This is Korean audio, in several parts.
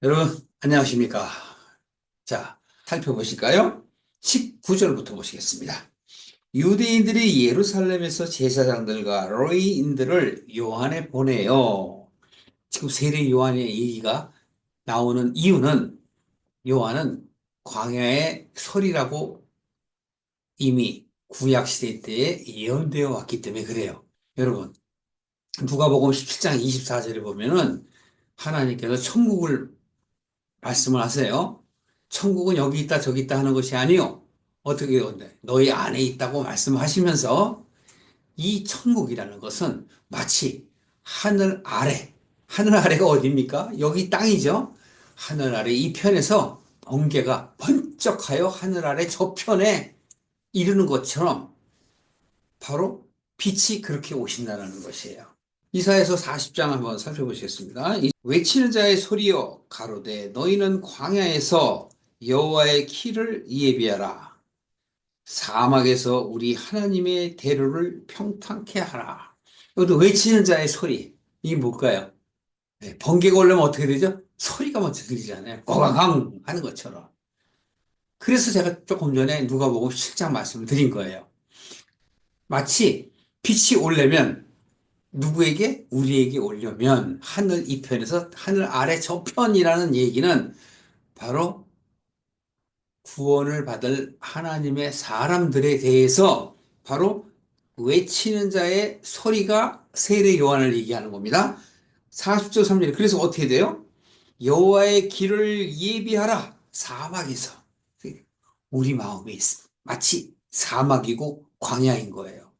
여러분, 안녕하십니까? 자, 살펴보실까요? 19절부터 보시겠습니다. 유대인들이 예루살렘에서 제사장들과 로이인들을 요한에 보내요. 지금 세례 요한의 얘기가 나오는 이유는 요한은 광야의 설이라고 이미 구약시대 때에 예언되어 왔기 때문에 그래요. 여러분, 누가복음 17장 24절에 보면은 하나님께서 천국을 말씀을 하세요. 천국은 여기 있다 저기 있다 하는 것이 아니요. 어떻게 너희 안에 있다고 말씀하시면서 이 천국이라는 것은 마치 하늘 아래, 하늘 아래가 어디입니까? 여기 땅이죠. 하늘 아래 이 편에서 번개가 번쩍하여 하늘 아래 저편에 이르는 것처럼 바로 빛이 그렇게 오신다는 것이에요. 이사야서 40장 한번 살펴보시겠습니다. 외치는 자의 소리여 가로되 너희는 광야에서 여호와의 키를 예비하라. 사막에서 우리 하나님의 대로를 평탄케 하라. 이것도 외치는 자의 소리. 이게 뭘까요? 네, 번개가 올라면 어떻게 되죠? 소리가 먼저 들리잖아요. 꼬강강 하는 것처럼. 그래서 제가 조금 전에 누가복음 7장 말씀을 드린 거예요. 마치 빛이 오려면 누구에게? 우리에게 오려면 하늘 이편에서 하늘 아래 저편이라는 얘기는 바로 구원을 받을 하나님의 사람들에 대해서 바로 외치는 자의 소리가 세례 요한을 얘기하는 겁니다. 40절 3절. 그래서 어떻게 돼요? 여호와의 길을 예비하라. 사막에서. 우리 마음이 마치 사막이고 광야인 거예요.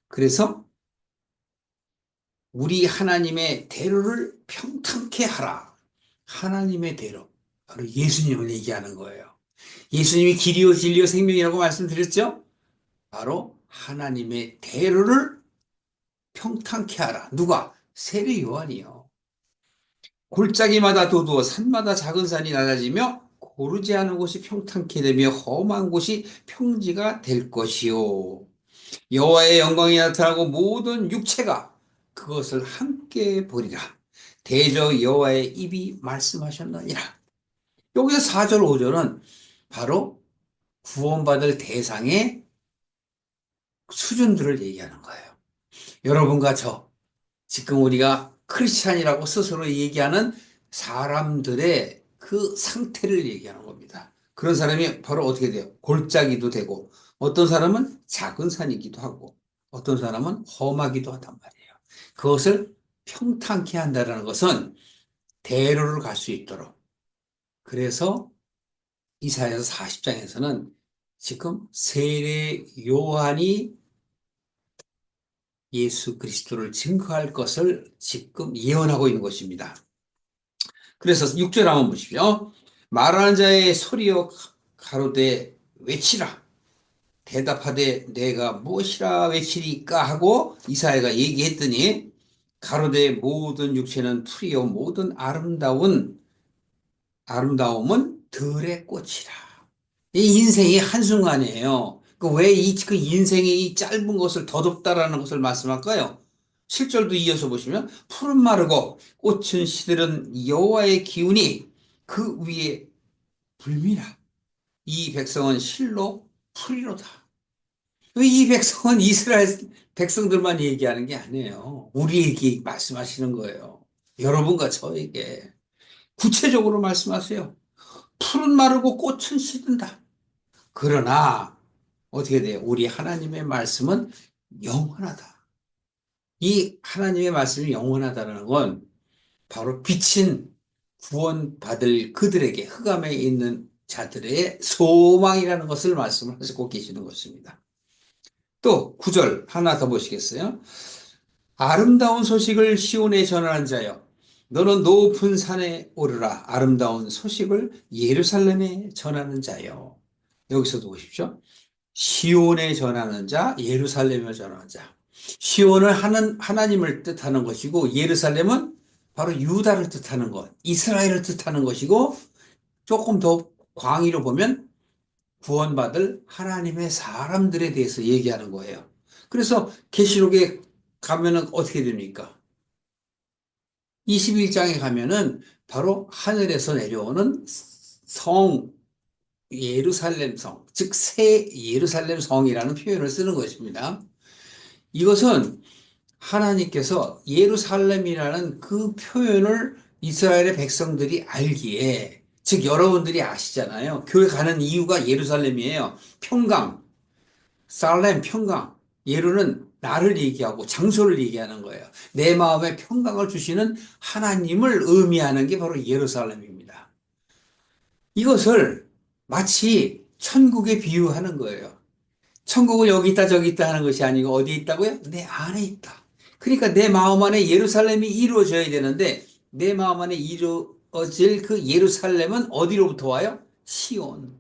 그래서 우리 하나님의 대로를 평탄케 하라. 하나님의 대로. 바로 예수님을 얘기하는 거예요. 예수님이 길이요 진리요 생명이라고 말씀드렸죠? 바로 하나님의 대로를 평탄케 하라. 누가? 세례 요한이요. 골짜기마다 도두어 산마다 작은 산이 낮아지며 고르지 않은 곳이 평탄케 되며 험한 곳이 평지가 될 것이요. 여호와의 영광이 나타나고 모든 육체가 그것을 함께 보리라. 대저 여호와의 입이 말씀하셨느니라. 여기서 4절 5절은 바로 구원받을 대상의 수준들을 얘기하는 거예요. 여러분과 저, 지금 우리가 크리스찬이라고 스스로 얘기하는 사람들의 그 상태를 얘기하는 겁니다. 그런 사람이 바로 어떻게 돼요? 골짜기도 되고, 어떤 사람은 작은 산이기도 하고, 어떤 사람은 험하기도 하단 말이에요. 그것을 평탄케 한다는 것은 대로를 갈 수 있도록. 그래서 이사야서 40장에서는 지금 세례 요한이 예수 그리스도를 증거할 것을 지금 예언하고 있는 것입니다. 그래서 6절 한번 보십시오. 말하는 자의 소리여 가로되 외치라. 대답하되 내가 무엇이라 외치리까 하고 이사야가 얘기했더니 가로되 모든 육체는 풀이요 모든 아름다움은 들의 꽃이라. 이 인생이 한순간이에요. 그 인생의 이 짧은 것을 더덥다라는 것을 말씀할까요? 7절도 이어서 보시면 푸른 마르고 꽃은 시들은 여호와의 기운이 그 위에 불미라. 이 백성은 실로 풀이로다. 이 백성은 이스라엘 백성들만 얘기하는 게 아니에요. 우리에게 말씀하시는 거예요. 여러분과 저에게 구체적으로 말씀하세요. 풀은 마르고 꽃은 시든다. 그러나 어떻게 돼요? 우리 하나님의 말씀은 영원하다. 이 하나님의 말씀이 영원하다는 건 바로 빛인 구원받을 그들에게 흑암에 있는 자들의 소망이라는 것을 말씀을 하시고 계시는 것입니다. 또 9절 하나 더 보시겠어요? 아름다운 소식을 시온에 전하는 자여 너는 높은 산에 오르라. 아름다운 소식을 예루살렘에 전하는 자여. 여기서도 보십시오. 시온에 전하는 자, 예루살렘에 전하는 자. 시온은 하나님을 뜻하는 것이고 예루살렘은 바로 유다를 뜻하는 것, 이스라엘을 뜻하는 것이고 조금 더 광의로 보면 구원받을 하나님의 사람들에 대해서 얘기하는 거예요. 그래서 계시록에 가면은 어떻게 됩니까? 21장에 가면은 바로 하늘에서 내려오는 성, 예루살렘 성, 즉 새 예루살렘 성이라는 표현을 쓰는 것입니다. 이것은 하나님께서 예루살렘이라는 그 표현을 이스라엘의 백성들이 알기에, 즉 여러분들이 아시잖아요. 교회 가는 이유가 예루살렘이에요. 평강, 살렘 평강. 예루는 나를 얘기하고 장소를 얘기하는 거예요. 내 마음에 평강을 주시는 하나님을 의미하는 게 바로 예루살렘입니다. 이것을 마치 천국에 비유하는 거예요. 천국은 여기 있다 저기 있다 하는 것이 아니고 어디에 있다고요? 내 안에 있다. 그러니까 내 마음 안에 예루살렘이 이루어져야 되는데 내 마음 안에 이루어질 그 예루살렘은 어디로부터 와요? 시온.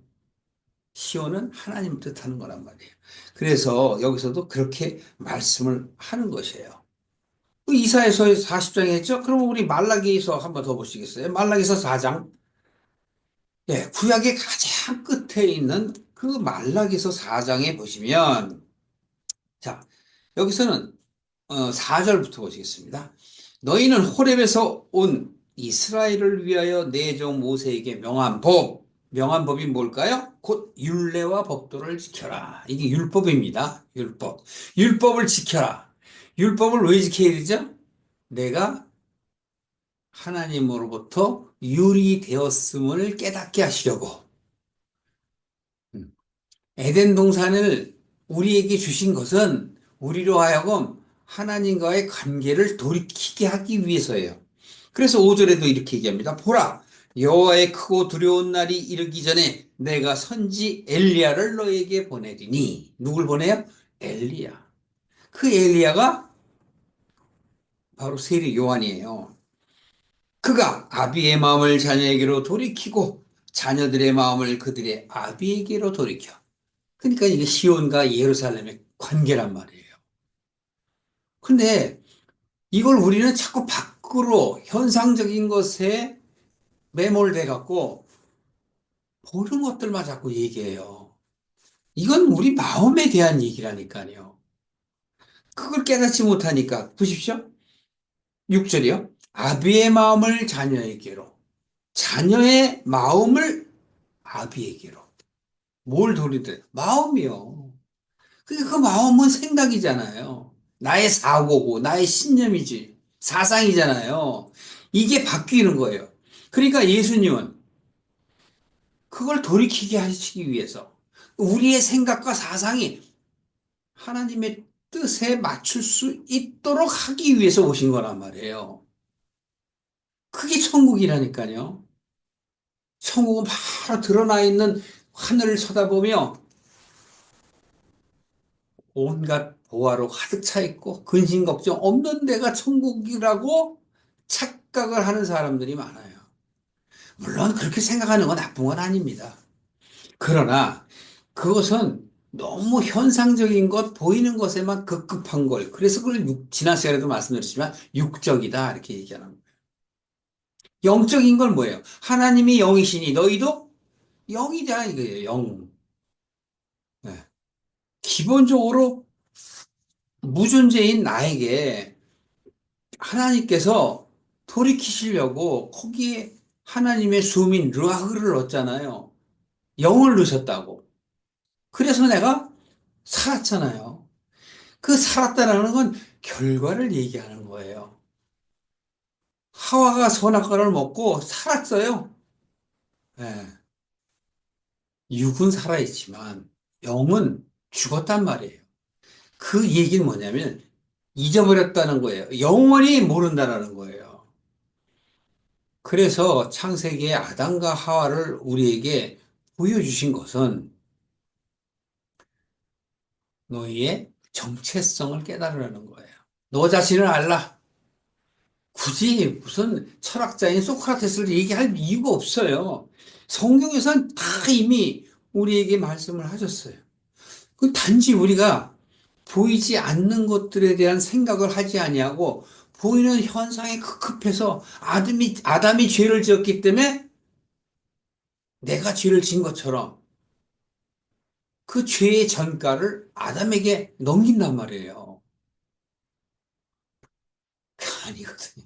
시온은 하나님 뜻하는 거란 말이에요. 그래서 여기서도 그렇게 말씀을 하는 것이에요. 그 이사야서 40장에 했죠? 그럼 우리 말라기서 한번 더 보시겠어요? 말라기서 4장. 예, 구약의 가장 끝에 있는 그 말라기서 4장에 보시면, 자, 여기서는 4절부터 보시겠습니다. 너희는 호렙에서 온 이스라엘을 위하여 내 종 모세에게 명한 법, 명한 법이 뭘까요? 곧 율례와 법도를 지켜라. 이게 율법입니다. 율법. 율법을 지켜라. 율법을 왜 지켜야 되죠? 내가 하나님으로부터 유리되었음을 깨닫게 하시려고. 음. 에덴 동산을 우리에게 주신 것은 우리로 하여금 하나님과의 관계를 돌이키게 하기 위해서예요. 그래서 5절에도 이렇게 얘기합니다. 보라, 여호와의 크고 두려운 날이 이르기 전에 내가 선지 엘리야를 너에게 보내리니. 누굴 보내요? 엘리야. 그 엘리야가 바로 세례 요한이에요. 그가 아비의 마음을 자녀에게로 돌이키고 자녀들의 마음을 그들의 아비에게로 돌이켜. 그러니까 이게 시온과 예루살렘의 관계란 말이에요. 근데 이걸 우리는 자꾸 밖으로 현상적인 것에 매몰돼 갖고 보는 것들만 자꾸 얘기해요. 이건 우리 마음에 대한 얘기라니까요. 그걸 깨닫지 못하니까 보십시오. 6절이요. 아비의 마음을 자녀에게로, 자녀의 마음을 아비에게로. 뭘 돌리든 마음이요. 그 마음은 생각이잖아요. 나의 사고고, 나의 신념이지. 사상이잖아요. 이게 바뀌는 거예요. 그러니까 예수님은 그걸 돌이키게 하시기 위해서 우리의 생각과 사상이 하나님의 뜻에 맞출 수 있도록 하기 위해서 오신 거란 말이에요. 그게 천국이라니까요. 천국은 바로 드러나 있는 하늘을 쳐다보며 온갖 보화로 가득 차 있고 근심 걱정 없는 데가 천국이라고 착각을 하는 사람들이 많아요. 물론 그렇게 생각하는 건 나쁜 건 아닙니다. 그러나 그것은 너무 현상적인 것, 보이는 것에만 급급한 걸. 그래서 그걸 지난 시간에도 말씀드렸지만 육적이다 이렇게 얘기하는 거예요. 영적인 건 뭐예요? 하나님이 영이시니 너희도 영이다 이거예요. 영. 네. 기본적으로 무존재인 나에게 하나님께서 돌이키시려고 거기에 하나님의 수민 르아흐를 넣었잖아요. 영을 넣으셨다고. 그래서 내가 살았잖아요. 그 살았다라는 건 결과를 얘기하는 거예요. 하와가 선악과를 먹고 살았어요. 예. 육은 살아있지만 영은 죽었단 말이에요. 그 얘기는 뭐냐면 잊어버렸다는 거예요. 영원히 모른다는 거예요. 그래서 창세기에 아담과 하와를 우리에게 보여주신 것은 너희의 정체성을 깨달으라는 거예요. 너 자신을 알라. 굳이 무슨 철학자인 소크라테스를 얘기할 이유가 없어요. 성경에서는 다 이미 우리에게 말씀을 하셨어요. 그 단지 우리가 보이지 않는 것들에 대한 생각을 하지 아니하고 보이는 현상에 급급해서 아담이 죄를 지었기 때문에 내가 죄를 지은 것처럼 그 죄의 전가를 아담에게 넘긴단 말이에요. 그 아니거든요.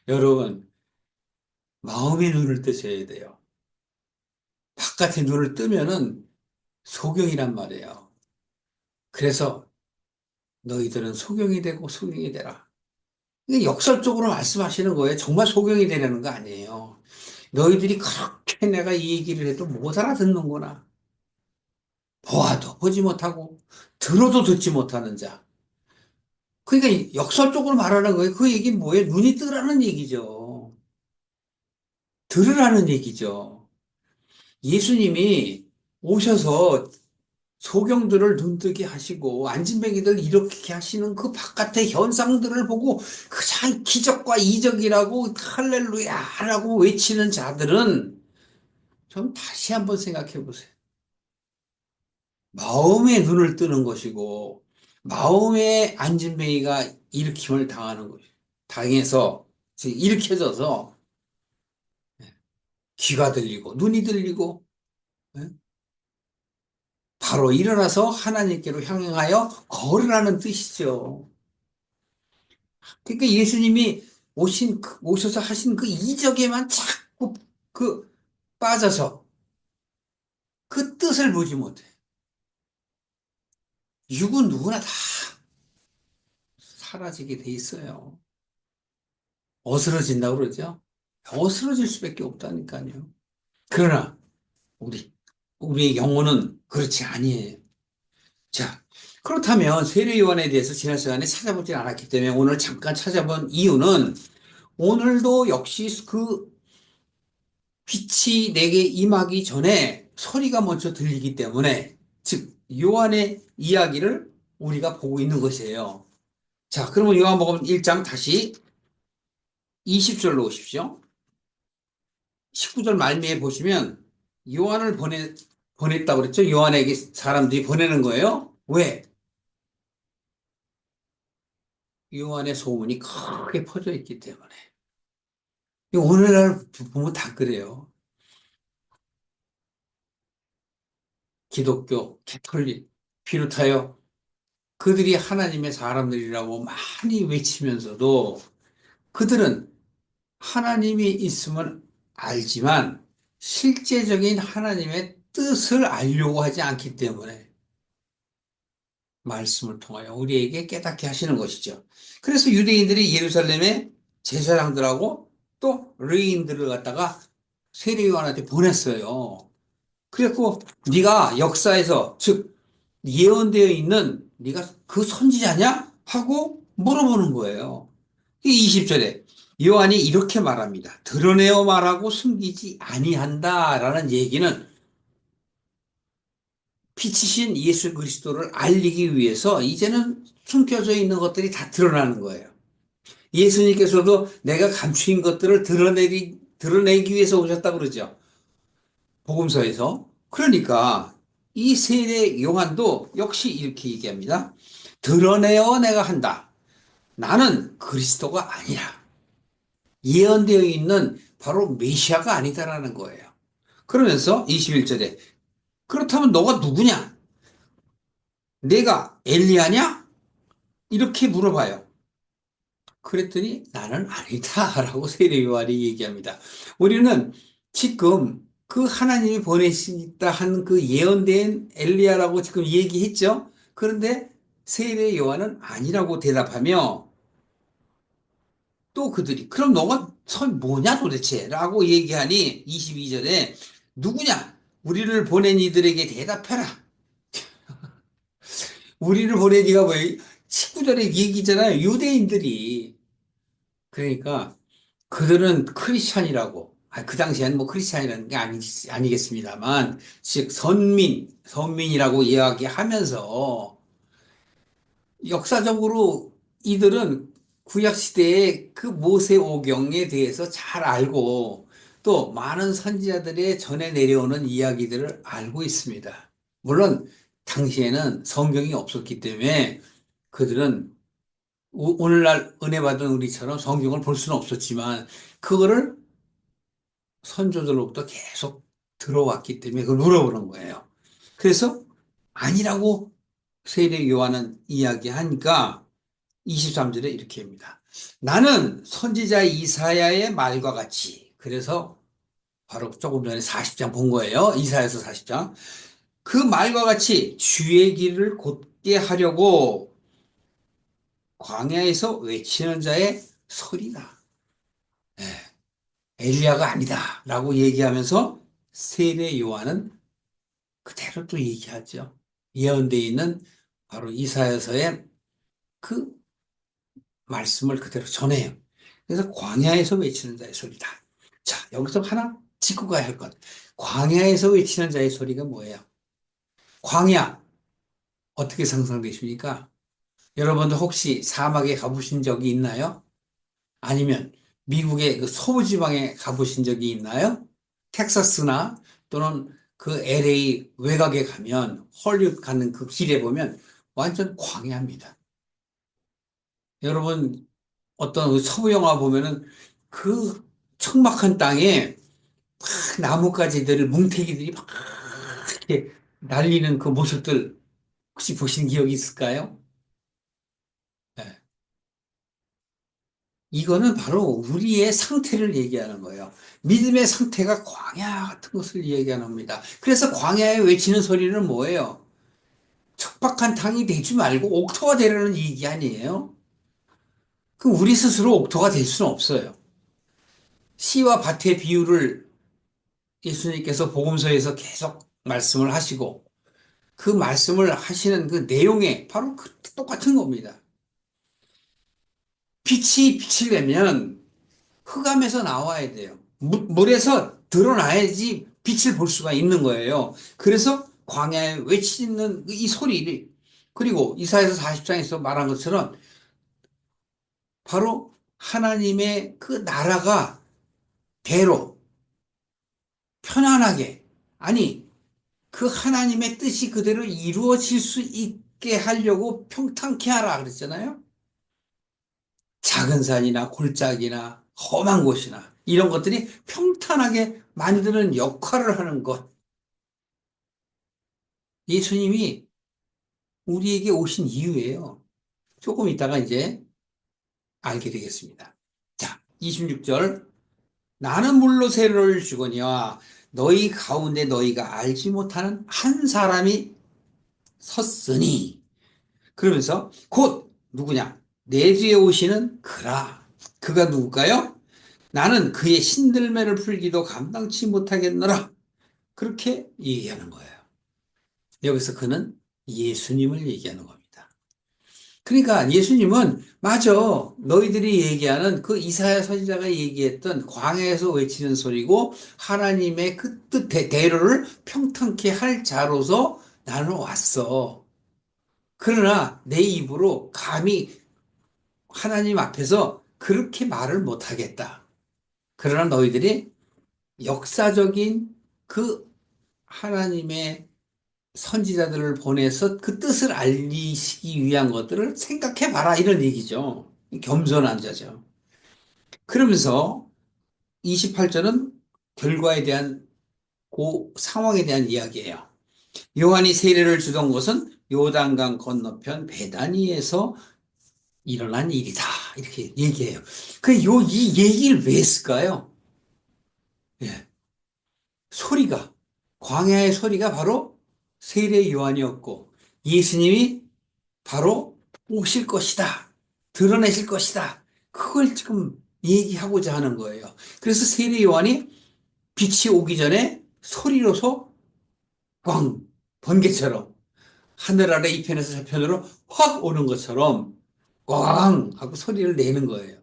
여러분, 마음의 눈을 뜨셔야 돼요. 바깥의 눈을 뜨면은 소경이란 말이에요. 그래서 너희들은 소경이 되고 소경이 되라. 이게 역설적으로 말씀하시는 거예요. 정말 소경이 되려는 거 아니에요. 너희들이 그렇게 내가 이 얘기를 해도 못 알아듣는구나. 보아도 보지 못하고 들어도 듣지 못하는 자. 그러니까 역설적으로 말하는 거예요. 그 얘기는 뭐예요? 눈이 뜨라는 얘기죠. 들으라는 얘기죠. 예수님이 오셔서 소경들을 눈뜨게 하시고 안진뱅이들 이렇게 하시는 그 바깥의 현상들을 보고 그냥 기적과 이적이라고 할렐루야라고 외치는 자들은 좀 다시 한번 생각해 보세요. 마음의 눈을 뜨는 것이고 마음의 안진뱅이가 일으킴을 당하는 것이 당해서 일으켜져서 귀가 들리고 눈이 들리고 예? 바로 일어나서 하나님께로 향하여 걸으라는 뜻이죠. 그러니까 예수님이 오셔서 하신 그 이적에만 자꾸 그 빠져서 그 뜻을 보지 못해. 육은 누구나 다 사라지게 돼 있어요. 어스러진다고 그러죠? 어스러질 수밖에 없다니까요. 그러나 우리의 영혼은 그렇지 아니에요. 자, 그렇다면 세례 요한에 대해서 지난 시간에 찾아보진 않았기 때문에 오늘 잠깐 찾아본 이유는 오늘도 역시 그 빛이 내게 임하기 전에 소리가 먼저 들리기 때문에 즉 요한의 이야기를 우리가 보고 있는 것이에요. 자, 그러면 요한복음 1장 다시 20절로 오십시오. 19절 말미에 보시면 요한을 보냈다고 그랬죠? 요한에게 사람들이 보내는 거예요. 왜? 요한의 소문이 크게 퍼져 있기 때문에. 오늘날 보면 다 그래요. 기독교, 캐톨릭 비롯하여 그들이 하나님의 사람들이라고 많이 외치면서도 그들은 하나님이 있음을 알지만 실제적인 하나님의 뜻을 알려고 하지 않기 때문에 말씀을 통하여 우리에게 깨닫게 하시는 것이죠. 그래서 유대인들이 예루살렘에 제사장들하고 또 레위인들을 갖다가 세례 요한한테 보냈어요. 그래갖고 네가 역사에서 즉 예언되어 있는 네가 그 선지자냐? 하고 물어보는 거예요. 20절에 요한이 이렇게 말합니다. 드러내어 말하고 숨기지 아니한다라는 얘기는 빛이신 예수 그리스도를 알리기 위해서 이제는 숨겨져 있는 것들이 다 드러나는 거예요. 예수님께서도 내가 감추인 것들을 드러내기 위해서 오셨다고 그러죠. 복음서에서. 그러니까 이 세례 요한도 역시 이렇게 얘기합니다. 드러내어 내가 한다. 나는 그리스도가 아니라 예언되어 있는 바로 메시아가 아니다라는 거예요. 그러면서 21절에 그렇다면 너가 누구냐? 내가 엘리야냐? 이렇게 물어봐요. 그랬더니 나는 아니다라고 세례 요한이 얘기합니다. 우리는 지금 그 하나님이 보내시다 한 그 예언된 엘리야라고 지금 얘기했죠. 그런데 세례 요한은 아니라고 대답하며 또 그들이 그럼 너가 선 뭐냐 도대체? 라고 얘기하니 22절에 누구냐? 우리를 보낸 이들에게 대답해라. 우리를 보낸 이가 뭐예요? 19절에 얘기잖아요. 유대인들이. 그러니까 그들은 크리스찬이라고. 그 당시에는 뭐 크리스찬이라는 게 아니겠습니다만, 즉, 선민이라고 이야기하면서 역사적으로 이들은 구약시대의 그 모세오경에 대해서 잘 알고 또 많은 선지자들의 전해 내려오는 이야기들을 알고 있습니다. 물론 당시에는 성경이 없었기 때문에 그들은 오늘날 은혜 받은 우리처럼 성경을 볼 수는 없었지만 그거를 선조들로부터 계속 들어왔기 때문에 그걸 물어보는 거예요. 그래서 아니라고 세례 요한은 이야기하니까 23절에 이렇게 합니다. 나는 선지자 이사야의 말과 같이, 그래서 바로 조금 전에 40장 본 거예요. 이사야서 40장. 그 말과 같이 주의 길을 곧게 하려고 광야에서 외치는 자의 소리다. 예, 엘리야가 아니다. 라고 얘기하면서 세례 요한은 그대로 또 얘기하죠. 예언되어 있는 바로 이사야서의 그 말씀을 그대로 전해요. 그래서 광야에서 외치는 자의 소리다. 자, 여기서 하나 짚고 가야 할 것. 광야에서 외치는 자의 소리가 뭐예요? 광야, 어떻게 상상되십니까? 여러분도 혹시 사막에 가보신 적이 있나요? 아니면 미국의 그 서부지방에 가보신 적이 있나요? 텍사스나 또는 그 LA 외곽에 가면 헐리우드 가는 그 길에 보면 완전 광야입니다. 여러분 어떤 그 서부 영화 보면은 그 척막한 땅에 막 나뭇가지들을 뭉태기들이 막 이렇게 날리는 그 모습들 혹시 보신 기억이 있을까요? 네. 이거는 바로 우리의 상태를 얘기하는 거예요. 믿음의 상태가 광야 같은 것을 얘기하는 겁니다. 그래서 광야에 외치는 소리는 뭐예요? 척박한 땅이 되지 말고 옥토가 되라는 얘기 아니에요? 그 우리 스스로 옥토가 될 수는 없어요. 씨와 밭의 비유를 예수님께서 복음서에서 계속 말씀을 하시고 그 말씀을 하시는 그 내용에 바로 그 똑같은 겁니다. 빛이 빛을 내면 흑암에서 나와야 돼요. 물에서 드러나야지 빛을 볼 수가 있는 거예요. 그래서 광야에 외치는 이 소리를 그리고 이사야서 40장에서 말한 것처럼 바로 하나님의 그 나라가 대로 편안하게 아니 그 하나님의 뜻이 그대로 이루어질 수 있게 하려고 평탄케 하라 그랬잖아요. 작은 산이나 골짜기나 험한 곳이나 이런 것들이 평탄하게 만드는 역할을 하는 것. 예수님이 우리에게 오신 이유예요. 조금 이따가 이제 알게 되겠습니다. 자, 26절. 나는 물로 세례를 주거니와 너희 가운데 너희가 알지 못하는 한 사람이 섰으니 그러면서 곧 누구냐? 내 뒤에 오시는 그라. 그가 누굴까요? 나는 그의 신들매를 풀기도 감당치 못하겠노라. 그렇게 얘기하는 거예요. 여기서 그는 예수님을 얘기하는 겁니다. 그러니까 예수님은 맞아. 너희들이 얘기하는 그 이사야 선지자가 얘기했던 광야에서 외치는 소리고 하나님의 그 뜻 대로를 평탄케 할 자로서 나는 왔어. 그러나 내 입으로 감히 하나님 앞에서 그렇게 말을 못하겠다. 그러나 너희들이 역사적인 그 하나님의 선지자들을 보내서 그 뜻을 알리시기 위한 것들을 생각해 봐라. 이런 얘기죠. 겸손한 자죠. 그러면서 28절은 결과에 대한 그 상황에 대한 이야기예요. 요한이 세례를 주던 곳은 요단강 건너편 베다니에서 일어난 일이다. 이렇게 얘기해요. 이 얘기를 왜 했을까요? 예. 소리가, 광야의 소리가 바로 세례 요한이었고, 예수님이 바로 오실 것이다. 드러내실 것이다. 그걸 지금 얘기하고자 하는 거예요. 그래서 세례 요한이 빛이 오기 전에 소리로서 꽝, 번개처럼 하늘 아래 이편에서 저편으로 확 오는 것처럼 꽝 하고 소리를 내는 거예요.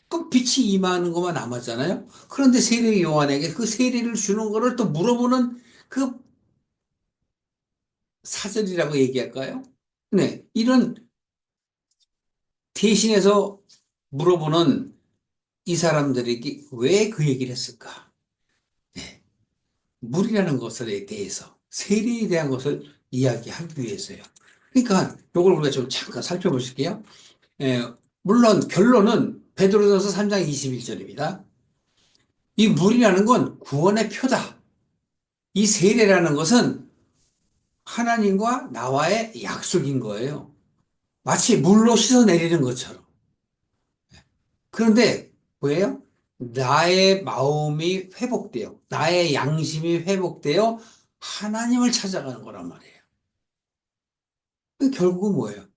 그 빛이 임하는 것만 남았잖아요. 그런데 세례 요한에게 그 세례를 주는 거를 또 물어보는 그 사절이라고 얘기할까요? 네, 이런 대신해서 물어보는 이 사람들에게 왜 그 얘기를 했을까? 네, 물이라는 것에 대해서 세례에 대한 것을 이야기하기 위해서요. 그러니까 이걸 우리가 좀 잠깐 살펴보실게요. 예, 물론 결론은 베드로전서 3장 21절입니다. 이 물이라는 건 구원의 표다. 이 세례라는 것은 하나님과 나와의 약속인 거예요. 마치 물로 씻어내리는 것처럼. 그런데 뭐예요? 나의 마음이 회복돼요. 나의 양심이 회복되어 하나님을 찾아가는 거란 말이에요. 결국은 뭐예요?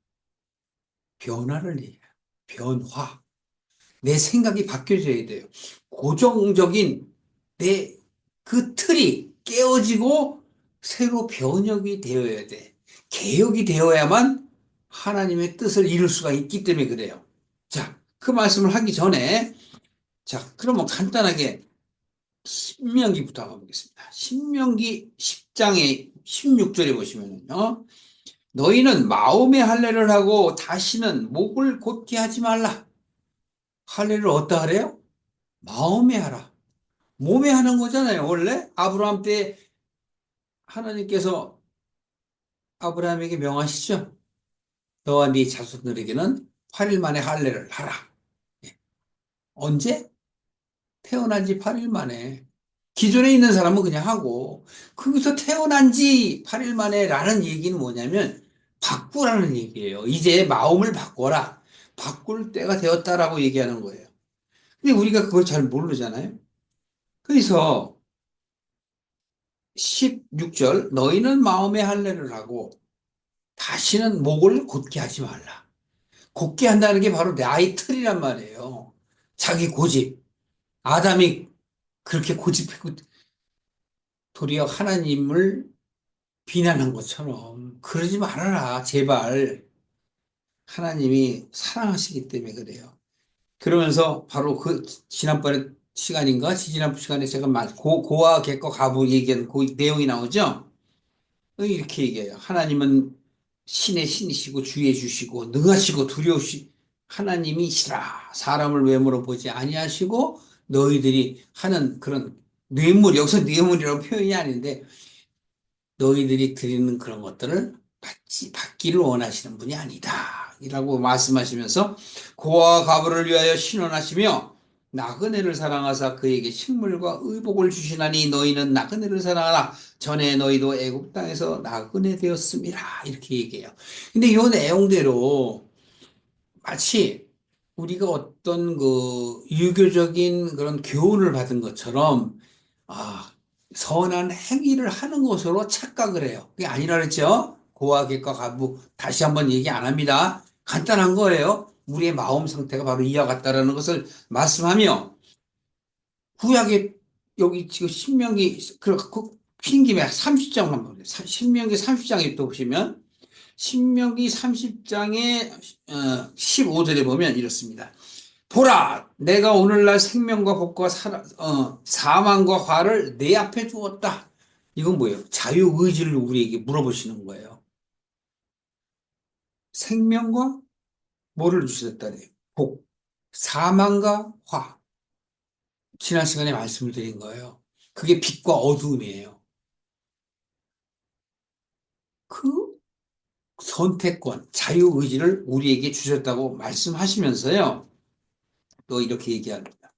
변화를 얘기해요. 변화. 내 생각이 바뀌어져야 돼요. 고정적인 내 그 틀이 깨어지고 새로 변혁이 되어야 돼. 개혁이 되어야만 하나님의 뜻을 이룰 수가 있기 때문에 그래요. 자, 그 말씀을 하기 전에, 자, 그러면 간단하게 신명기부터 가보겠습니다. 신명기 10장의 16절에 보시면요. 너희는 마음의 할례를 하고 다시는 목을 곧게 하지 말라. 할례를 어디다 하래요? 마음에 하라. 몸에 하는 거잖아요. 원래 아브라함 때 하나님께서 아브라함에게 명하시죠. 너와 네 자손들에게는 8일 만에 할례를 하라. 예. 언제? 태어난 지 8일 만에. 기존에 있는 사람은 그냥 하고, 거기서 태어난 지 8일 만에 라는 얘기는 뭐냐면, 바꾸라는 얘기예요. 이제 마음을 바꿔라. 바꿀 때가 되었다라고 얘기하는 거예요. 근데 우리가 그걸 잘 모르잖아요. 그래서 16절, 너희는 마음의 할례를 하고, 다시는 목을 곧게 하지 말라. 곧게 한다는 게 바로 나의 틀이란 말이에요. 자기 고집. 아담이 그렇게 고집했고, 도리어 하나님을 비난한 것처럼 그러지 말아라, 제발. 하나님이 사랑하시기 때문에 그래요. 그러면서 바로 그 지난번에 시간인가? 지지난 시간에 제가 고와 객과 가부 얘기한 그 내용이 나오죠? 이렇게 얘기해요. 하나님은 신의 신이시고 주의 주시고 능하시고 두려우시 하나님이시라. 사람을 외모로 보지 아니하시고 너희들이 하는 그런 뇌물, 여기서 뇌물이라고 표현이 아닌데 너희들이 드리는 그런 것들을 받기를 원하시는 분이 아니다. 이라고 말씀하시면서 고아와 과부를 위하여 신원하시며 나그네를 사랑하사 그에게 식물과 의복을 주시나니 너희는 나그네를 사랑하라. 전에 너희도 애굽 땅에서 나그네 되었음이라. 이렇게 얘기해요. 근데 이 내용대로 마치 우리가 어떤 그 유교적인 그런 교훈을 받은 것처럼 아, 선한 행위를 하는 것으로 착각을 해요. 그게 아니라 그랬죠? 고와 객과 가부 다시 한번 얘기 안 합니다. 간단한 거예요. 우리의 마음 상태가 바로 이와 같다라는 것을 말씀하며 구약에 여기 지금 신명기 핀 김에 30장 한번 보세요. 신명기 30장에 또 보시면 신명기 30장의 15절에 보면 이렇습니다. 보라, 내가 오늘날 생명과 복과 사망과 화를 내 앞에 두었다. 이건 뭐예요? 자유의지를 우리에게 물어보시는 거예요. 생명과 뭐를 주셨다래요? 복, 사망과 화. 지난 시간에 말씀을 드린 거예요. 그게 빛과 어두움이에요. 그 선택권, 자유의지를 우리에게 주셨다고 말씀하시면서요. 또 이렇게 얘기합니다.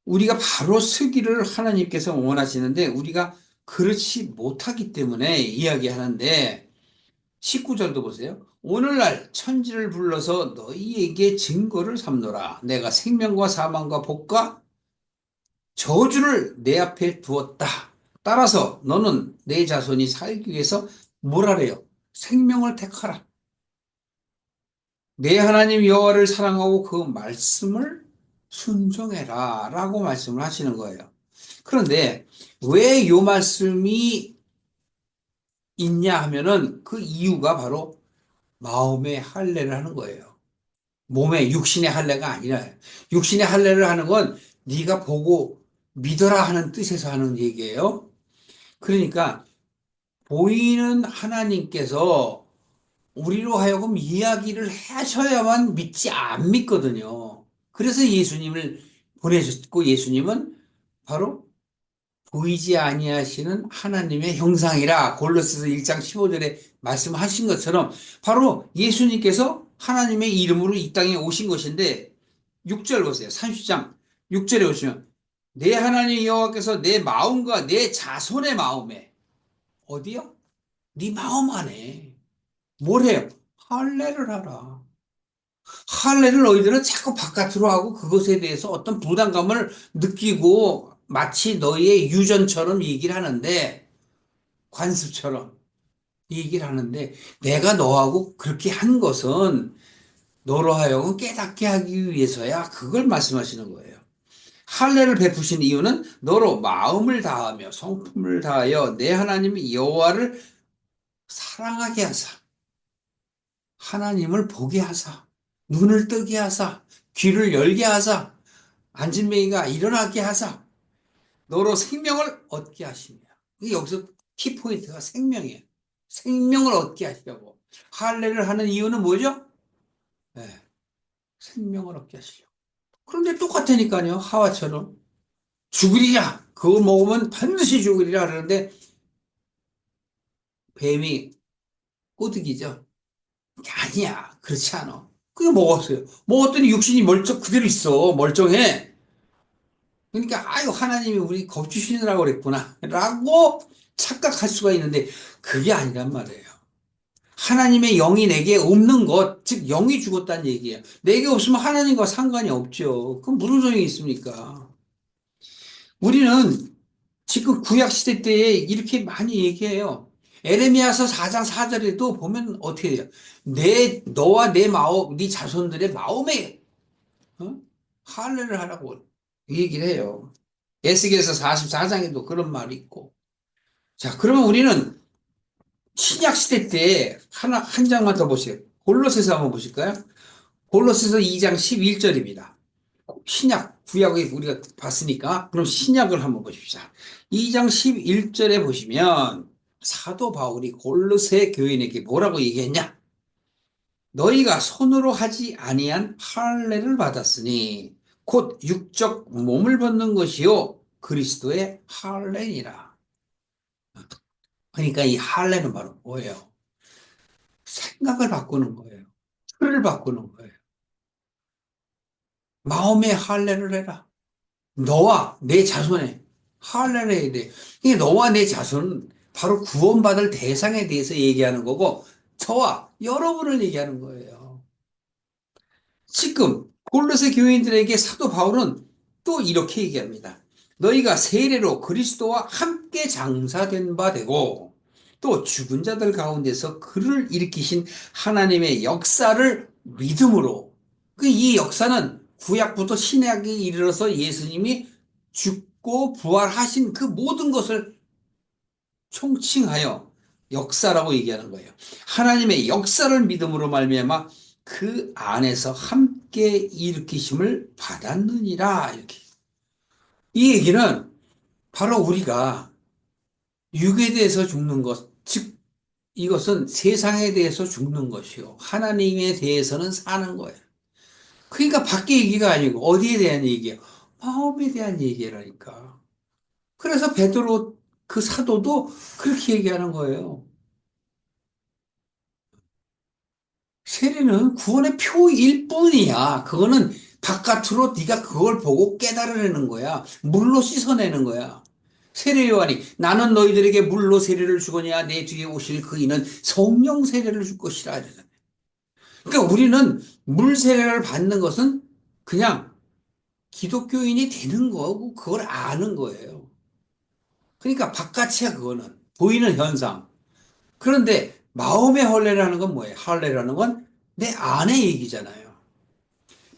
우리가 바로 서기를 하나님께서 원하시는데 우리가 그렇지 못하기 때문에 이야기하는데 19절도 보세요. 오늘날 천지를 불러서 너희에게 증거를 삼노라. 내가 생명과 사망과 복과 저주를 내 앞에 두었다. 따라서 너는 내 자손이 살기 위해서 뭘 하래요? 생명을 택하라. 내 하나님 여호와를 사랑하고 그 말씀을 순종해라 라고 말씀을 하시는 거예요. 그런데 왜 이 말씀이 있냐 하면은 그 이유가 바로 마음의 할례를 하는 거예요. 몸의 육신의 할례가 아니라 육신의 할례를 하는 건 네가 보고 믿어라 하는 뜻에서 하는 얘기예요. 그러니까 보이는 하나님께서 우리로 하여금 이야기를 하셔야만 믿지 안 믿거든요. 그래서 예수님을 보내셨고 예수님은 바로 보이지 아니하시는 하나님의 형상이라 골로새서 1장 15절에 말씀하신 것처럼 바로 예수님께서 하나님의 이름으로 이 땅에 오신 것인데 6절 보세요. 30장 6절에 보시면 내 하나님 여호와께서 내 마음과 내 자손의 마음에 어디요? 네 마음 안에 뭘 해요? 할례를 하라. 할례를 너희들은 자꾸 바깥으로 하고 그것에 대해서 어떤 부담감을 느끼고 마치 너희의 유전처럼 얘기를 하는데, 관습처럼 얘기를 하는데, 내가 너하고 그렇게 한 것은 너로 하여금 깨닫게 하기 위해서야. 그걸 말씀하시는 거예요. 할례를 베푸신 이유는 너로 마음을 다하며 성품을 다하여 내 하나님 여호와를 사랑하게 하사, 하나님을 보게 하사, 눈을 뜨게 하사, 귀를 열게 하사, 안진뱅이가 일어나게 하사, 너로 생명을 얻게 하시며. 이게 여기서 키포인트가 생명이에요. 생명을 얻게 하시려고. 할례를 하는 이유는 뭐죠? 네, 생명을 얻게 하시려고. 그런데 똑같으니까요, 하와처럼. 죽으리라. 그거 먹으면 반드시 죽으리라 그러는데 뱀이 꼬드기죠. 아니야. 그렇지 않아. 그게 먹었어요. 먹었더니 육신이 그대로 있어. 멀쩡해. 그러니까 아유 하나님이 우리 겁주시느라고 그랬구나 라고 착각할 수가 있는데 그게 아니란 말이에요. 하나님의 영이 내게 없는 것, 즉 영이 죽었다는 얘기예요. 내게 없으면 하나님과 상관이 없죠. 그럼 무슨 소용이 있습니까? 우리는 지금 구약 시대 때에 이렇게 많이 얘기해요. 에레미야서 4장 4절에도 보면 어떻게 돼요? 너와 내 마음, 네 자손들의 마음에 어? 할례를 하라고 얘기를 해요. 에스겔서 44장에도 그런 말이 있고. 자, 그러면 우리는 신약 시대 때 한 장만 더 보세요. 골로새서 한번 보실까요? 골로새서 2장 11절입니다. 신약, 구약을 우리가 봤으니까 그럼 신약을 한번 보십시다. 2장 11절에 보시면 사도 바울이 골로새 교인에게 뭐라고 얘기했냐? 너희가 손으로 하지 아니한 할례를 받았으니 곧 육적 몸을 벗는 것이요 그리스도의 할례니라. 그러니까 이 할례는 바로 뭐예요? 생각을 바꾸는 거예요. 틀을 바꾸는 거예요. 마음의 할례를 해라. 너와 내 자손에 할례를 해야 돼. 이게 너와 내 자손은 바로 구원받을 대상에 대해서 얘기하는 거고 저와 여러분을 얘기하는 거예요. 지금 골로새 교인들에게 사도 바울은 또 이렇게 얘기합니다. 너희가 세례로 그리스도와 함께 장사된 바 되고 또 죽은 자들 가운데서 그를 일으키신 하나님의 역사를 믿음으로 그 이 역사는 구약부터 신약에 이르러서 예수님이 죽고 부활하신 그 모든 것을 총칭하여 역사라고 얘기하는 거예요. 하나님의 역사를 믿음으로 말미암아 그 안에서 함께 일으키심을 받았느니라 이렇게. 이 얘기는 바로 우리가 육에 대해서 죽는 것, 즉 이것은 세상에 대해서 죽는 것이요 하나님에 대해서는 사는 거예요. 그러니까 밖에 얘기가 아니고 어디에 대한 얘기예요? 마음에 대한 얘기라니까. 그래서 베드로 그 사도도 그렇게 얘기하는 거예요. 세례는 구원의 표일 뿐이야. 그거는 바깥으로 네가 그걸 보고 깨달아내는 거야. 물로 씻어내는 거야. 세례 요한이 나는 너희들에게 물로 세례를 주거니와 내 뒤에 오실 그 이는 성령 세례를 줄 것이라 이러잖아요. 그러니까 우리는 물 세례를 받는 것은 그냥 기독교인이 되는 거고 그걸 아는 거예요. 그러니까 바깥이야 그거는 보이는 현상. 그런데 마음의 할례라는 건 뭐예요? 할례라는 건 내 안의 얘기잖아요.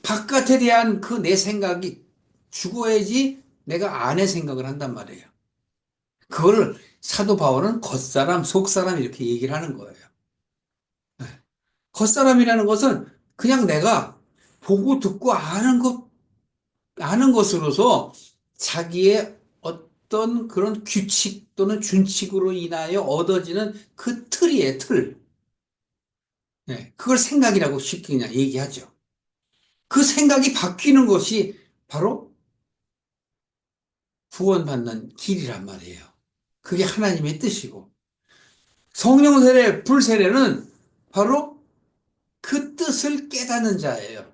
바깥에 대한 그 내 생각이 죽어야지 내가 안의 생각을 한단 말이에요. 그거를 사도 바울은 겉사람, 속사람 이렇게 얘기를 하는 거예요. 겉사람이라는 것은 그냥 내가 보고 듣고 아는 것으로서 자기의 어떤 그런 규칙 또는 준칙으로 인하여 얻어지는 그 틀이에요, 틀. 네, 그걸 생각이라고 쉽게 그냥 얘기하죠. 그 생각이 바뀌는 것이 바로 구원받는 길이란 말이에요. 그게 하나님의 뜻이고. 성령 세례, 불 세례는 바로 그 뜻을 깨닫는 자예요.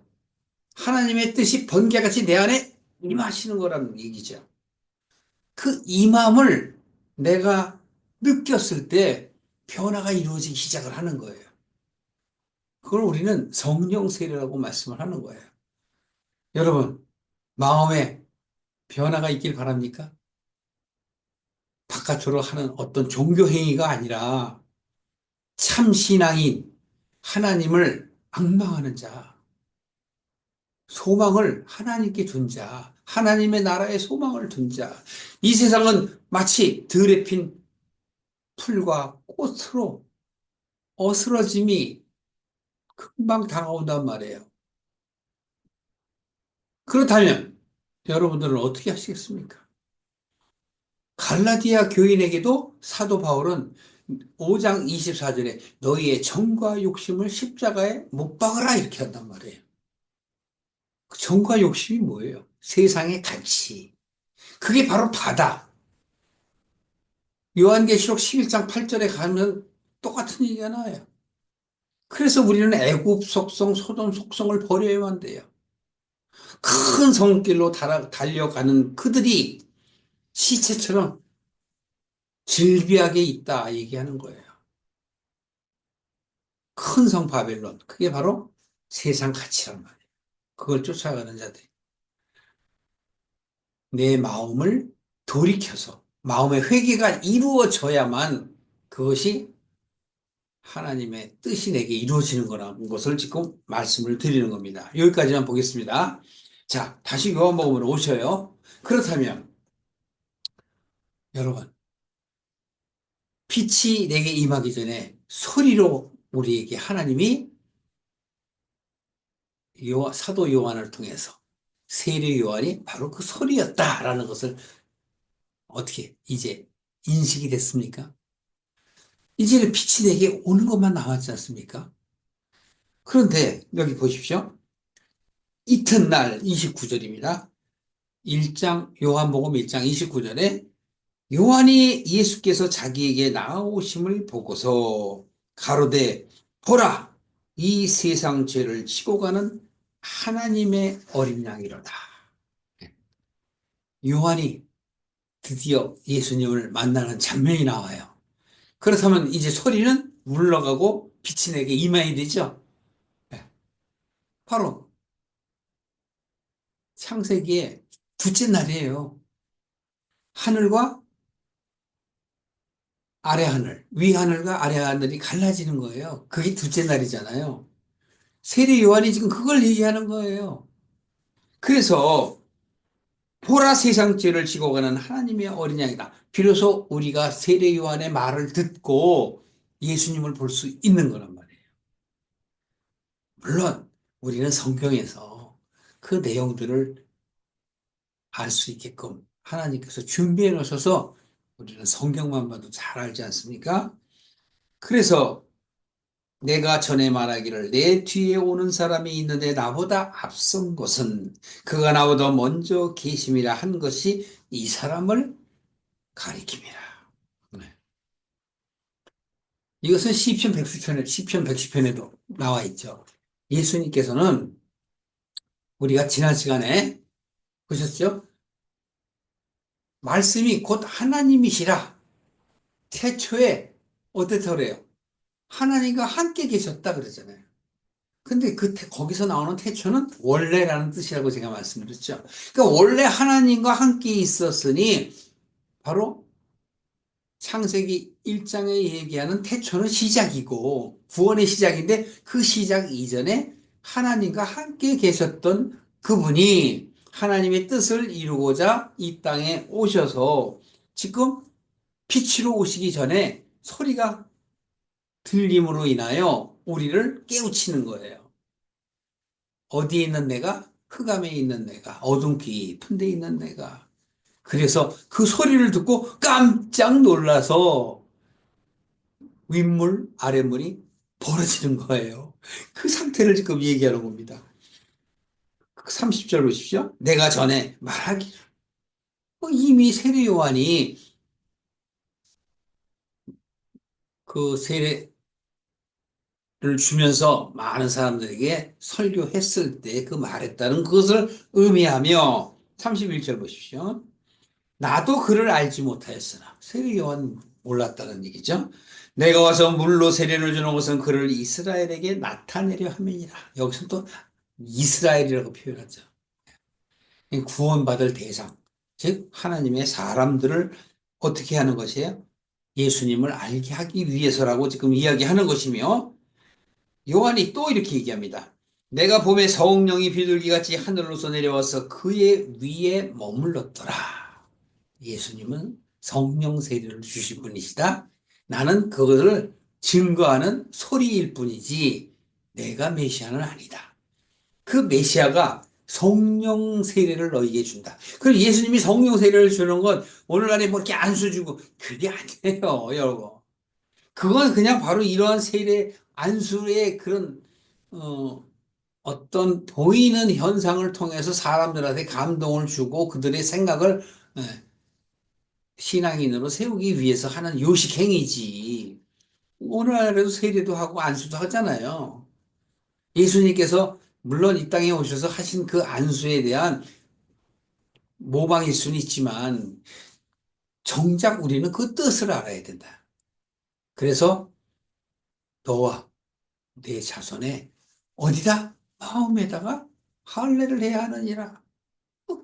하나님의 뜻이 번개같이 내 안에 임하시는 거라는 얘기죠. 그 임함을 내가 느꼈을 때 변화가 이루어지기 시작을 하는 거예요. 그걸 우리는 성령 세례라고 말씀을 하는 거예요. 여러분, 마음에 변화가 있길 바랍니까? 바깥으로 하는 어떤 종교 행위가 아니라 참 신앙인 하나님을 앙망하는 자, 소망을 하나님께 둔 자, 하나님의 나라에 소망을 둔 자. 이 세상은 마치 들에 핀 풀과 꽃으로 어스러짐이 금방 다가온단 말이에요. 그렇다면 여러분들은 어떻게 하시겠습니까? 갈라디아 교인에게도 사도 바울은 5장 24절에 너희의 정과 욕심을 십자가에 못 박으라 이렇게 한단 말이에요. 그 정과 욕심이 뭐예요? 세상의 가치. 그게 바로 바다. 요한계시록 11장 8절에 가면 똑같은 얘기가 나와요. 그래서 우리는 애굽 속성, 소돔 속성을 버려야만 돼요. 큰 성길로 달려가는 그들이 시체처럼 질비하게 있다 얘기하는 거예요. 큰 성 바벨론. 그게 바로 세상 가치란 말이에요. 그걸 쫓아가는 자들. 내 마음을 돌이켜서 마음의 회개가 이루어져야만 그것이 하나님의 뜻이 내게 이루어지는 거라는 것을 지금 말씀을 드리는 겁니다. 여기까지만 보겠습니다. 자, 다시 요한복음으로 오셔요. 그렇다면 여러분, 빛이 내게 임하기 전에 소리로 우리에게 하나님이 사도 요한을 통해서 세례 요한이 바로 그 소리였다라는 것을 어떻게 이제 인식이 됐습니까? 이제는 빛이 내게 오는 것만 남았지 않습니까? 그런데 여기 보십시오. 이튿날 29절입니다. 1장 요한복음 1장 29절에 요한이 예수께서 자기에게 나아오심을 보고서 가로되 보라 이 세상 죄를 지고 가는 하나님의 어린 양이로다. 요한이 드디어 예수님을 만나는 장면이 나와요. 그렇다면 이제 소리는 물러가고 빛이 내게 임해야 되죠. 네. 바로 창세기의 둘째 날이에요. 하늘과 아래 하늘, 위 하늘과 아래 하늘이 갈라지는 거예요. 그게 둘째 날이잖아요. 세례 요한이 지금 그걸 얘기하는 거예요. 그래서 보라 세상 죄를 지고 가는 하나님의 어린 양이다. 비로소 우리가 세례 요한의 말을 듣고 예수님을 볼 수 있는 거란 말이에요. 물론 우리는 성경에서 그 내용들을 알 수 있게끔 하나님께서 준비해 놓으셔서 우리는 성경만 봐도 잘 알지 않습니까? 그래서 내가 전에 말하기를 내 뒤에 오는 사람이 있는데 나보다 앞선 것은 그가 나보다 먼저 계심이라 한 것이 이 사람을 가리킴이라. 네. 이것은 시편 110편에도 나와 있죠. 예수님께서는 우리가 지난 시간에 보셨죠? 말씀이 곧 하나님이시라. 태초에 어땠다 그래요? 하나님과 함께 계셨다 그러잖아요. 근데 거기서 나오는 태초는 원래라는 뜻이라고 제가 말씀드렸죠. 그러니까 원래 하나님과 함께 있었으니 바로 창세기 1장에 얘기하는 태초는 시작이고 구원의 시작인데 그 시작 이전에 하나님과 함께 계셨던 그분이 하나님의 뜻을 이루고자 이 땅에 오셔서 지금 빛으로 오시기 전에 소리가 들림으로 인하여 우리를 깨우치는 거예요. 어디에 있는 내가? 흑암에 있는 내가, 어둠 깊은 데 있는 내가. 그래서 그 소리를 듣고 깜짝 놀라서 윗물, 아랫물이 벌어지는 거예요. 그 상태를 지금 얘기하는 겁니다. 30절 보십시오. 내가 전에 말하기를. 이미 세례 요한이 그 세례를 주면서 많은 사람들에게 설교했을 때 그 말했다는 그것을 의미하며 31절 보십시오. 나도 그를 알지 못하였으나 세례 요한 몰랐다는 얘기죠. 내가 와서 물로 세례를 주는 것은 그를 이스라엘에게 나타내려 함이니라. 여기서 또 이스라엘이라고 표현하죠. 구원받을 대상, 즉 하나님의 사람들을 어떻게 하는 것이에요? 예수님을 알게 하기 위해서라고 지금 이야기하는 것이며, 요한이 또 이렇게 얘기합니다. 내가 봄에 성령이 비둘기같이 하늘로서 내려와서 그의 위에 머물렀더라. 예수님은 성령 세례를 주신 분이시다. 나는 그것을 증거하는 소리일 뿐이지 내가 메시아는 아니다. 그 메시아가 성령 세례를 너희에게 준다. 그럼 예수님이 성령 세례를 주는 건 오늘날에 뭐 이렇게 안수 주고 그게 아니에요, 여러분. 그건 그냥 바로 이러한 세례 안수의 그런 어떤 보이는 현상을 통해서 사람들한테 감동을 주고 그들의 생각을 예, 신앙인으로 세우기 위해서 하는 요식 행위지. 오늘날에도 세례도 하고 안수도 하잖아요. 예수님께서 물론 이 땅에 오셔서 하신 그 안수에 대한 모방일 수는 있지만 정작 우리는 그 뜻을 알아야 된다. 그래서 너와 내 자손에 어디다? 마음에다가 할례를 해야 하느니라.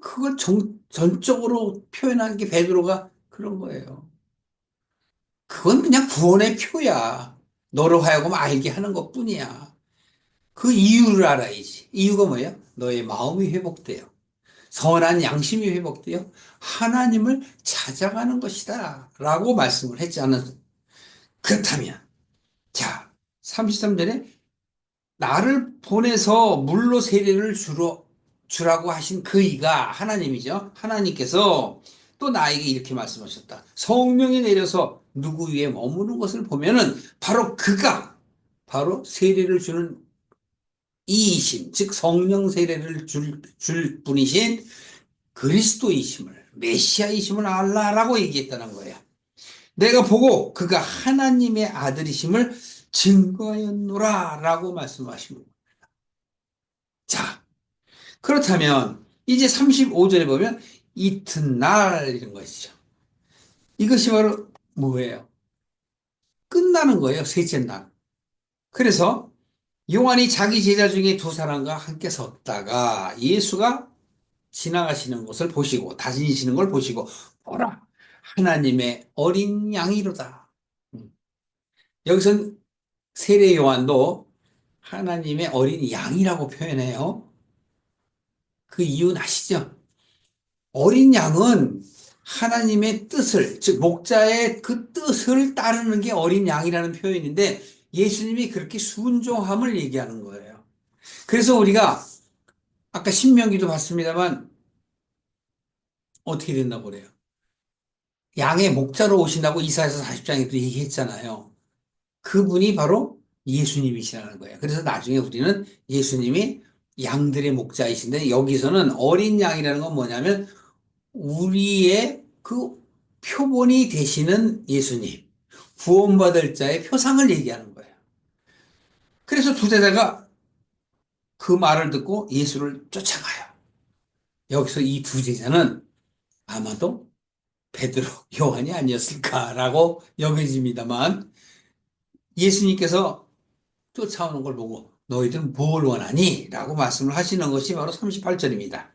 그걸 전적으로 표현한 게 베드로가 그런 거예요. 그건 그냥 구원의 표야. 너로 하여금 알게 하는 것뿐이야. 그 이유를 알아야지. 이유가 뭐예요? 너의 마음이 회복돼요. 선한 양심이 회복되어 하나님을 찾아가는 것이다. 라고 말씀을 했지 않았어요. 그렇다면, 자, 33절에 나를 보내서 물로 세례를 주라고 하신 그이가 하나님이죠. 하나님께서 또 나에게 이렇게 말씀하셨다. 성령이 내려서 누구 위에 머무는 것을 보면은 바로 그가 바로 세례를 주는 이이심, 즉 성령 세례를 줄 분이신 그리스도이심을, 메시아이심을 알라라고 얘기했다는 거예요. 내가 보고 그가 하나님의 아들이심을 증거하였노라 라고 말씀하십니다. 자, 그렇다면 이제 35절에 보면 이튿날 이런 것이죠. 이것이 바로 뭐예요? 끝나는 거예요. 셋째 날. 그래서 요한이 자기 제자 중에 두 사람과 함께 섰다가 예수가 지나가시는 것을 보시고 다니시는 걸 보시고 보라 하나님의 어린 양이로다. 여기선 세례 요한도 하나님의 어린 양이라고 표현해요. 그 이유는 아시죠? 어린 양은 하나님의 뜻을, 즉 목자의 그 뜻을 따르는 게 어린 양이라는 표현인데 예수님이 그렇게 순종함을 얘기하는 거예요. 그래서 우리가 아까 신명기도 봤습니다만 어떻게 된다고 그래요? 양의 목자로 오신다고 이사야서 40장에도 얘기했잖아요. 그분이 바로 예수님이시라는 거예요. 그래서 나중에 우리는 예수님이 양들의 목자이신데 여기서는 어린 양이라는 건 뭐냐면 우리의 그 표본이 되시는 예수님, 구원받을 자의 표상을 얘기하는 거예요. 그래서 두 제자가 그 말을 듣고 예수를 쫓아가요. 여기서 이 두 제자는 아마도 베드로, 요한이 아니었을까라고 여겨집니다만 예수님께서 쫓아오는 걸 보고 너희들은 뭘 원하니? 라고 말씀을 하시는 것이 바로 38절입니다.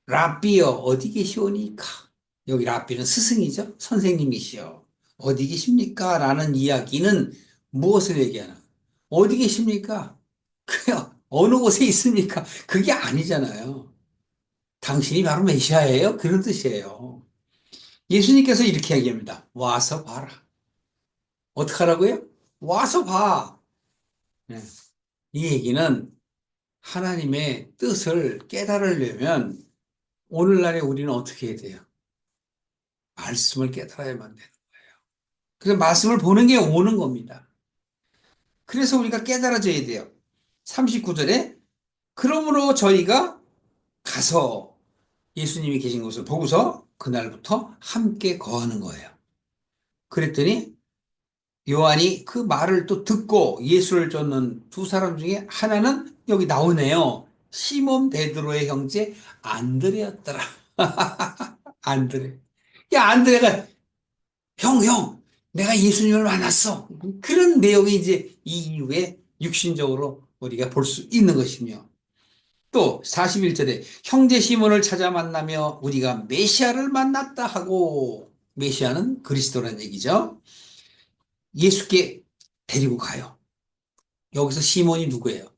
라비여 어디 계시오니까? 여기 라비는 스승이죠. 선생님이시여. 어디 계십니까? 라는 이야기는 무엇을 얘기하나? 어디 계십니까? 그냥 어느 곳에 있습니까? 그게 아니잖아요. 당신이 바로 메시아예요? 그런 뜻이에요. 예수님께서 이렇게 얘기합니다. 와서 봐라. 어떻게 하라고요? 와서 봐. 네. 이 얘기는 하나님의 뜻을 깨달으려면 오늘날에 우리는 어떻게 해야 돼요? 말씀을 깨달아야만 돼요. 그래서 말씀을 보는 게 오는 겁니다. 그래서 우리가 깨달아져야 돼요. 39절에 그러므로 저희가 가서 예수님이 계신 곳을 보고서 그날부터 함께 거하는 거예요. 그랬더니 요한이 그 말을 또 듣고 예수를 쫓는 두 사람 중에 하나는 여기 나오네요. 시몬 베드로의 형제 안드레였더라. 안드레. 야, 안드레가 형, 내가 예수님을 만났어. 그런 내용이 이제 이 이후에 육신적으로 우리가 볼 수 있는 것이며, 또 41절에 형제 시몬을 찾아 만나며 우리가 메시아를 만났다 하고, 메시아는 그리스도라는 얘기죠. 예수께 데리고 가요. 여기서 시몬이 누구예요?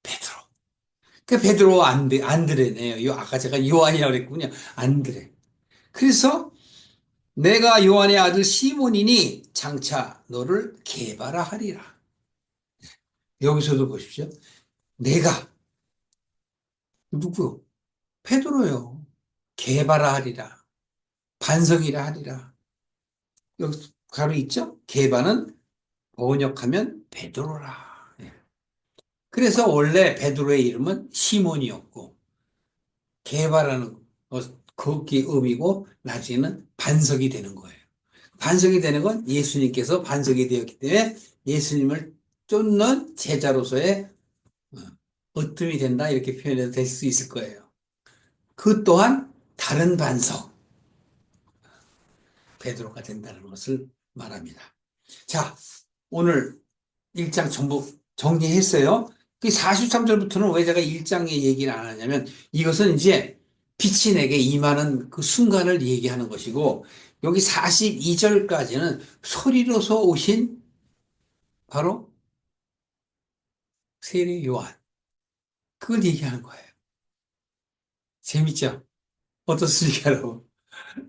베드로. 그 베드로 안드레네요. 아까 제가 요한이라고 그랬군요. 안드레. 그래서 내가 요한의 아들 시몬이니 장차 너를 개바라 하리라. 여기서도 보십시오. 내가 누구요? 베드로요. 개바라 하리라. 반석이라 하리라. 여기 가로 있죠? 개바는 번역하면 베드로라. 예. 그래서 원래 베드로의 이름은 시몬이었고, 개바라는 거기 의미고, 나중에는 반석이 되는 거예요. 반석이 되는 건 예수님께서 반석이 되었기 때문에 예수님을 쫓는 제자로서의 으뜸이 된다, 이렇게 표현해도 될 수 있을 거예요. 그 또한 다른 반석, 베드로가 된다는 것을 말합니다. 자, 오늘 1장 전부 정리했어요. 그 43절부터는 왜 제가 1장의 얘기를 안 하냐면, 이것은 이제 빛이 내게 임하는 그 순간을 얘기하는 것이고, 여기 42절까지는 소리로서 오신 바로 세례 요한, 그걸 얘기하는 거예요. 재밌죠? 어떻습니까, 여러분?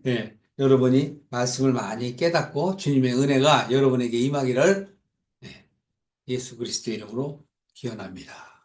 예, 여러분이 말씀을 많이 깨닫고 주님의 은혜가 여러분에게 임하기를, 예, 예수 그리스도 이름으로 기원합니다.